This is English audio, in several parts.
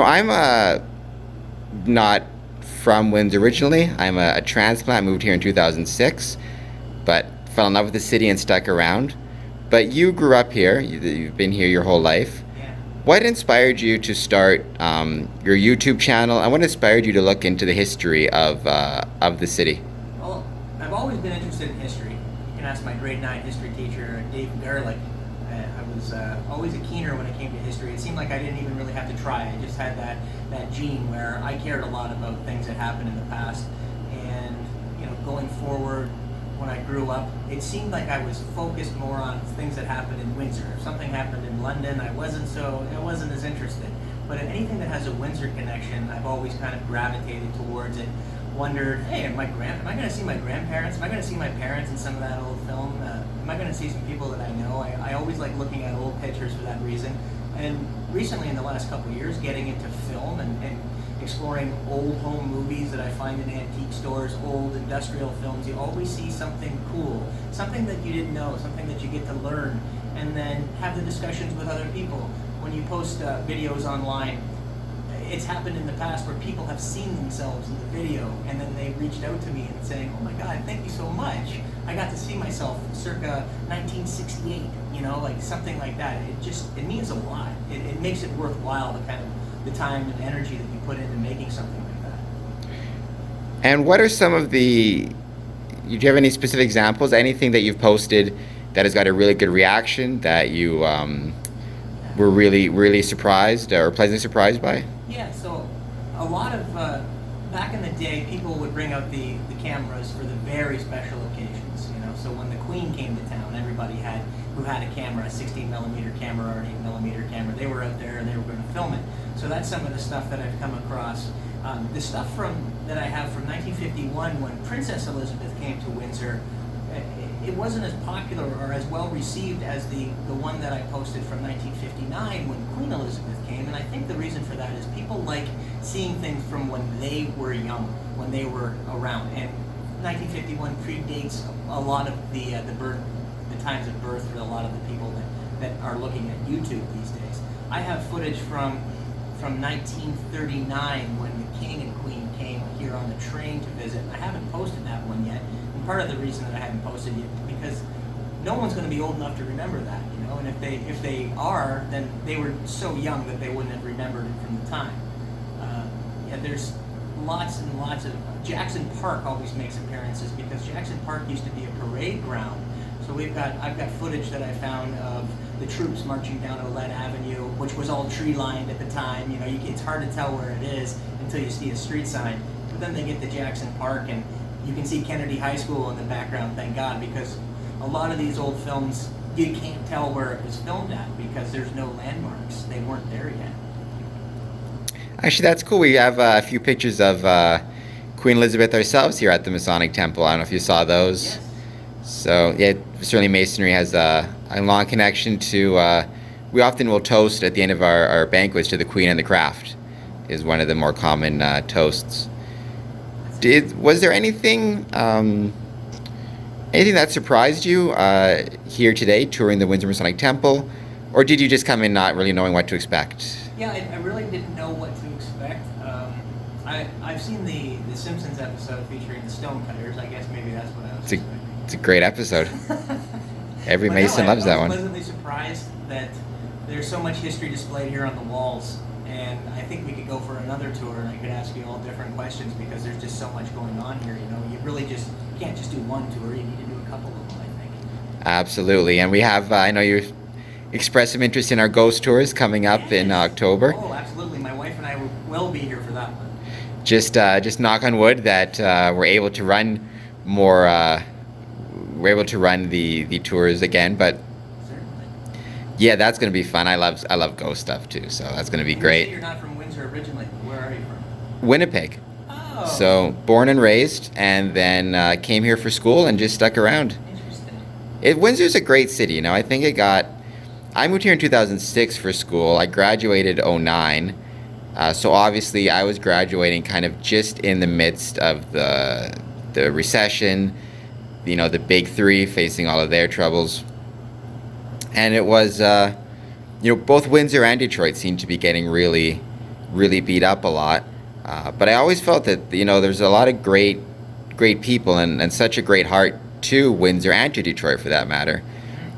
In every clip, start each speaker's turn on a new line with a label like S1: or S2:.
S1: I'm not from Windsor originally. I'm a transplant, moved here in 2006, but fell in love with the city and stuck around. But you grew up here, you've been here your whole life.
S2: Yeah.
S1: What inspired you to start your YouTube channel, and what inspired you to look into the history of the city?
S2: Well, I've always been interested in history. You can ask my grade 9 history teacher, Dave Garlick. I was always a keener when it came to history. It seemed like I didn't even really have to try. I just had that gene where I cared a lot about things that happened in the past. And, going forward, when I grew up, it seemed like I was focused more on things that happened in Windsor. If something happened in London, I wasn't as interested. But in anything that has a Windsor connection, I've always kind of gravitated towards it. Wondered, hey, am I going to see my grandparents? Am I going to see my parents in some of that old film? Am I going to see some people that I know? I always like looking at old pictures for that reason. And recently, in the last couple of years, getting into film and exploring old home movies that I find in antique stores, old industrial films, you always see something cool, something that you didn't know, something that you get to learn, and then have the discussions with other people. When you post videos online, it's happened in the past where people have seen themselves in the video, and then they reached out to me and saying, "Oh my God, thank you so much. I got to see myself circa 1968." Like something like that. It means a lot. It makes it worthwhile, the kind of the time and energy that you put into making something like that.
S1: And what are some of the, do you have any specific examples, anything that you've posted that has got a really good reaction that you were really, really surprised or pleasantly surprised by?
S2: Yeah, so a lot of, back in the day, people would bring out the cameras for the very special occasions, So when the Queen came to town, everybody who had a camera, a 16 millimeter camera or an 8 millimeter camera, they were out there and they were going to film it. So that's some of the stuff that I've come across. The stuff that I have from 1951, when Princess Elizabeth came to Windsor, it wasn't as popular or as well received as the one that I posted from 1959 when Queen Elizabeth came. And I think the reason for that is people like seeing things from when they were young, when they were around. And 1951 predates a lot of the times of birth for a lot of the people that are looking at YouTube these days. I have footage from 1939 when the King and Queen came here on the train to visit. I haven't posted that one yet. And part of the reason that I haven't posted it because no one's going to be old enough to remember that, And if they are, then they were so young that they wouldn't have remembered it from the time. There's lots and lots of Jackson Park always makes appearances because Jackson Park used to be a parade ground. So I've got footage that I found of the troops marching down Olette Avenue, which was all tree lined at the time. It's hard to tell where it is until you see a street sign. But then they get to Jackson Park, and you can see Kennedy High School in the background. Thank God, because a lot of these old films you can't tell where it was filmed at because there's no landmarks. They weren't there yet.
S1: Actually, that's cool. We have a few pictures of Queen Elizabeth ourselves here at the Masonic Temple. I don't know if you saw those.
S2: Yes.
S1: So, yeah, certainly Masonry has a long connection to, we often will toast at the end of our banquets to the Queen and the Craft is one of the more common toasts. Was there anything that surprised you here today touring the Windsor Masonic Temple, or did you just come in not really knowing what to expect?
S2: Yeah, I really didn't know what to expect. I've seen the Simpsons episode featuring the stonecutters. I guess maybe that's what I was expecting.
S1: It's a great episode. Every Mason loves that one.
S2: I was pleasantly surprised that there's so much history displayed here on the walls, and I think we could go for another tour and I could ask you all different questions because there's just so much going on here. You really you can't just do one tour. You need to do a couple of them, I think.
S1: Absolutely, and we have. I know you expressed some interest in our ghost tours coming up in October.
S2: Oh, absolutely. My wife and I will be here for that one.
S1: Just knock on wood that we're able to run more. We're able to run the tours again, but
S2: certainly.
S1: Yeah, that's going to be fun. I love ghost stuff too, so that's going to be great.
S2: You say you're not from Windsor originally, but where are you from?
S1: Winnipeg.
S2: Oh.
S1: So born and raised, and then came here for school and just stuck around.
S2: Interesting.
S1: Windsor's a great city. I think I moved here in 2006 for school. I graduated 2009. So obviously I was graduating kind of just in the midst of the recession, the big three facing all of their troubles. And it was, both Windsor and Detroit seemed to be getting really, really beat up a lot. But I always felt that, there's a lot of great people and such a great heart to Windsor and to Detroit for that matter.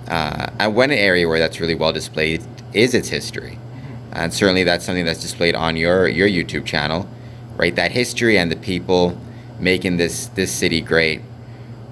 S1: And one area where that's really well displayed is its history. And certainly that's something that's displayed on your YouTube channel, right? That history and the people making this city great.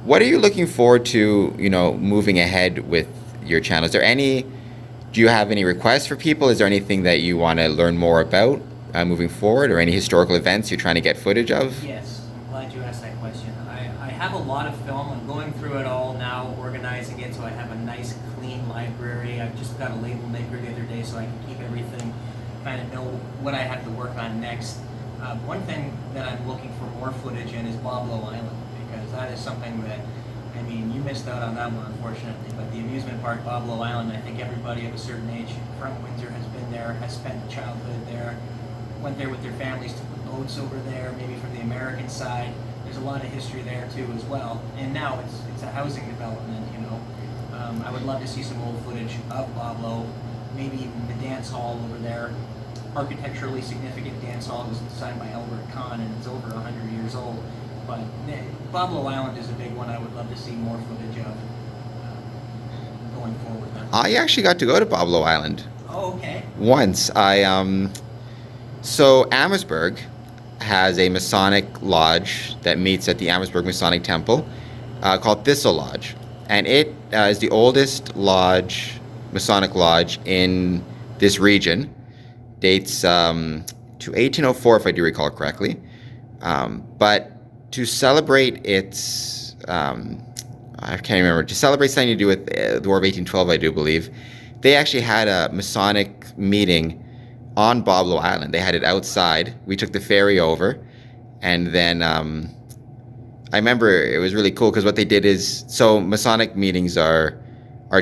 S1: What are you looking forward to, moving ahead with your channel? Do you have any requests for people? Is there anything that you want to learn more about moving forward, or any historical events you're trying to get footage of?
S2: Yes, I'm glad you asked that question. I have a lot of film. I'm going through it all now, organizing it, so I have a nice, clean library. I've just got a label maker the other day so I can keep everything, kind of know what I have to work on next. One thing that I'm looking for more footage in is Boblo Island, because that is something that, you missed out on that one, unfortunately, but the amusement park, Boblo Island, I think everybody of a certain age from Windsor has been there, has spent childhood there, went there with their families, took the boats over there, maybe from the American side. There's a lot of history there too as well, and now it's a housing development, I would love to see some old footage of Boblo, maybe even the dance hall over there. Architecturally significant dance hall. It was designed by Albert Kahn, and it's over 100 years old. But Boblo Island is a big one I would love to see more footage of going forward.
S1: I actually got to go to Boblo Island.
S2: Oh, okay.
S1: Once. So Amherstburg has a Masonic lodge that meets at the Amherstburg Masonic Temple called Thistle Lodge. And it is the oldest Masonic lodge in this region. Dates to 1804, if I do recall correctly. But to celebrate its, I can't remember, to celebrate something to do with the War of 1812, I do believe, they actually had a Masonic meeting on Boblo Island. They had it outside. We took the ferry over, and then I remember it was really cool because what they did is, so Masonic meetings are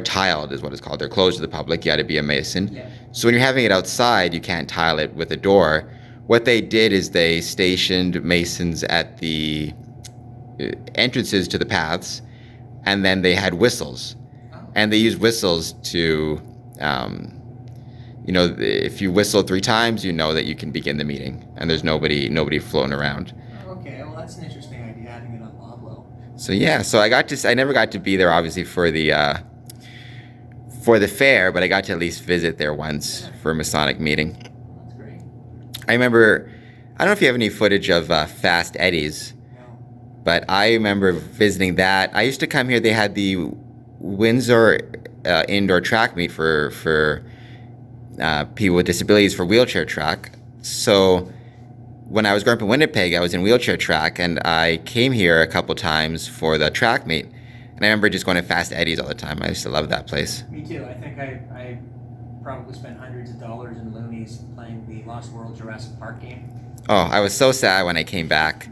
S1: tiled, is what it's called. They're closed to the public. You got to be a Mason.
S2: Yeah.
S1: So when you're having it outside, you can't tile it with a door. What they did is they stationed Masons at the entrances to the paths, and then they had whistles.
S2: Oh.
S1: And they used whistles to, if you whistle 3 times, you know that you can begin the meeting, and there's nobody floating around.
S2: Oh, okay, well that's an interesting idea, having it on Boblo.
S1: So yeah, so I never got to be there, obviously, for the fair, but I got to at least visit there once for a Masonic meeting.
S2: That's great.
S1: I remember, I don't know if you have any footage of Fast Eddie's,
S2: No.
S1: but I remember visiting that. I used to come here. They had the Windsor indoor track meet for people with disabilities, for wheelchair track. So when I was growing up in Winnipeg, I was in wheelchair track, and I came here a couple times for the track meet. And I remember just going to Fast Eddie's all the time. I used to love that place.
S2: Me too. I think I probably spent hundreds of dollars in loonies playing the Lost World Jurassic Park game.
S1: Oh, I was so sad when I came back.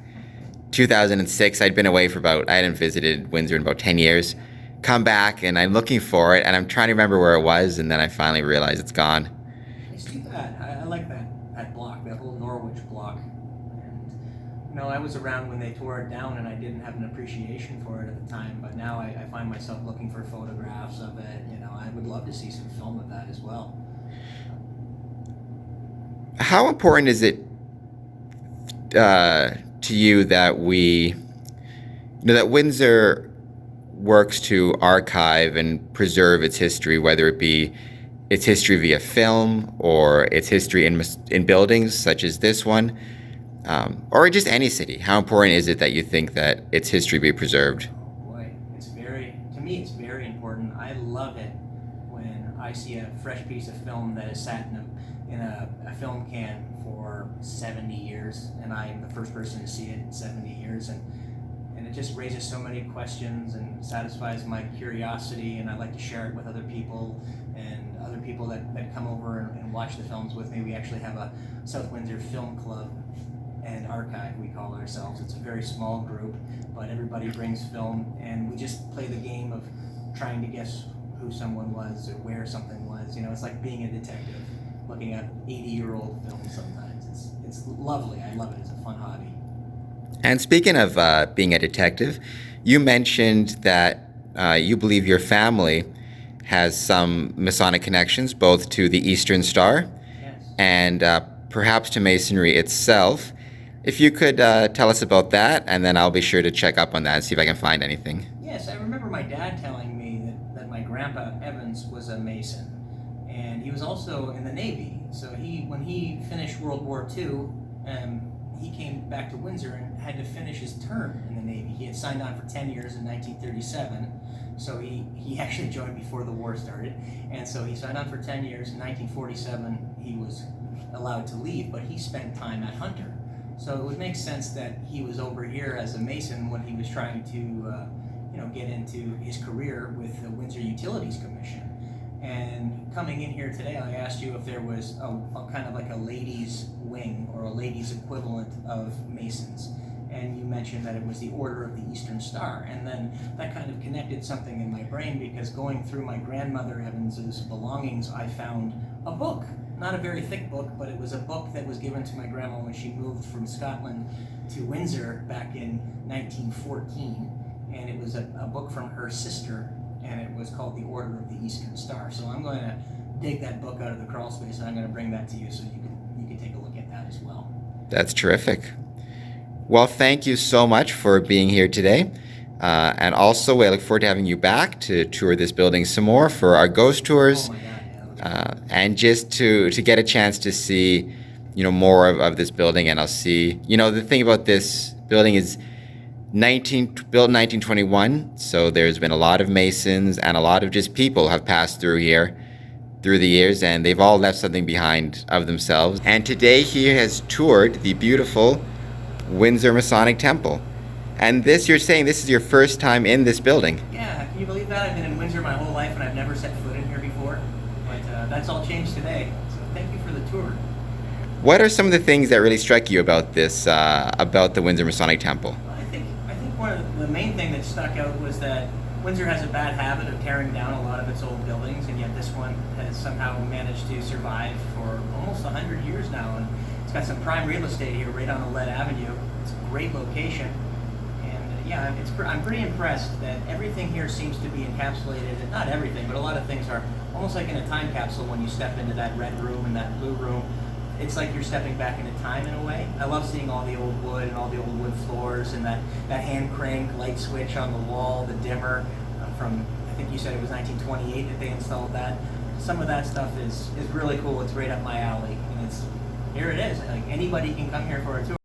S1: 2006, I hadn't visited Windsor in about 10 years. Come back, and I'm looking for it, and I'm trying to remember where it was, and then I finally realized it's gone.
S2: It's too bad. I like that block, that whole Norwich block. And I was around when they tore it down, and I didn't have an appreciation for it at the time. But now I find myself looking for photographs of it. I would love to see some film of that as well.
S1: How important is it to you that that Windsor works to archive and preserve its history, whether it be its history via film or its history in buildings such as this one, or just any city? How important is it that you think that its history be preserved?
S2: Oh boy, to me it's very important. I love it when I see a fresh piece of film that has sat in a film can for 70 years, and I am the first person to see it in 70 years, and it just raises so many questions and satisfies my curiosity, and I like to share it with other people, and other people that come over and watch the films with me. We actually have a South Windsor Film Club and Archive, we call ourselves. It's a very small group, but everybody brings film, and we just play the game of trying to guess who someone was or where something was. It's like being a detective, looking at 80-year-old films sometimes. It's lovely. I love it. It's a fun hobby.
S1: And speaking of being a detective, you mentioned that you believe your family has some Masonic connections, both to the Eastern Star
S2: Yes.
S1: and perhaps to Masonry itself. If you could tell us about that, and then I'll be sure to check up on that and see if I can find anything.
S2: Yes, I remember my dad telling me that my grandpa Evans was a Mason, and he was also in the Navy. So when he finished World War II, he came back to Windsor and had to finish his term in the Navy. He had signed on for 10 years in 1937, so he actually joined before the war started, and so he signed on for 10 years. In 1947, he was allowed to leave, but he spent time at Hunter. So it would make sense that he was over here as a Mason when he was trying to get into his career with the Windsor Utilities Commission. And coming in here today, I asked you if there was a kind of like a ladies' wing or a ladies' equivalent of Masons. And you mentioned that it was the Order of the Eastern Star. And then that kind of connected something in my brain, because going through my grandmother Evans's belongings, I found a book. Not a very thick book, but it was a book that was given to my grandma when she moved from Scotland to Windsor back in 1914. And it was a book from her sister, and it was called The Order of the Eastern Star. So I'm going to dig that book out of the crawl space, and I'm going to bring that to you so you can take a look at that as well.
S1: That's terrific. Well, thank you so much for being here today. And also, I look forward to having you back to tour this building some more for our ghost tours.
S2: Oh my God, yeah.
S1: And just to get a chance to see, more of this building. And I'll see, the thing about this building is built in 1921. So there's been a lot of Masons and a lot of just people have passed through here through the years, and they've all left something behind of themselves. And today he has toured the beautiful Windsor Masonic Temple. And you're saying this is your first time in this building?
S2: Yeah, can you believe that? I've been in Windsor my whole life and I've never set foot in here before. But that's all changed today. So thank you for the tour.
S1: What are some of the things that really struck you about this, about the Windsor Masonic Temple?
S2: Well, I think one of the main thing that stuck out was that Windsor has a bad habit of tearing down a lot of its old buildings, and yet this one has somehow managed to survive for almost 100 years now. And it's got some prime real estate here right on the Lead Avenue. It's a great location. And yeah, I'm pretty impressed that everything here seems to be encapsulated. Not everything, but a lot of things are almost like in a time capsule when you step into that red room and that blue room. It's like you're stepping back into time in a way. I love seeing all the old wood and all the old wood floors and that hand crank light switch on the wall, the dimmer from, I think you said it was 1928 that they installed that. Some of that stuff is really cool. It's right up my alley. And here it is. Like, anybody can come here for a tour.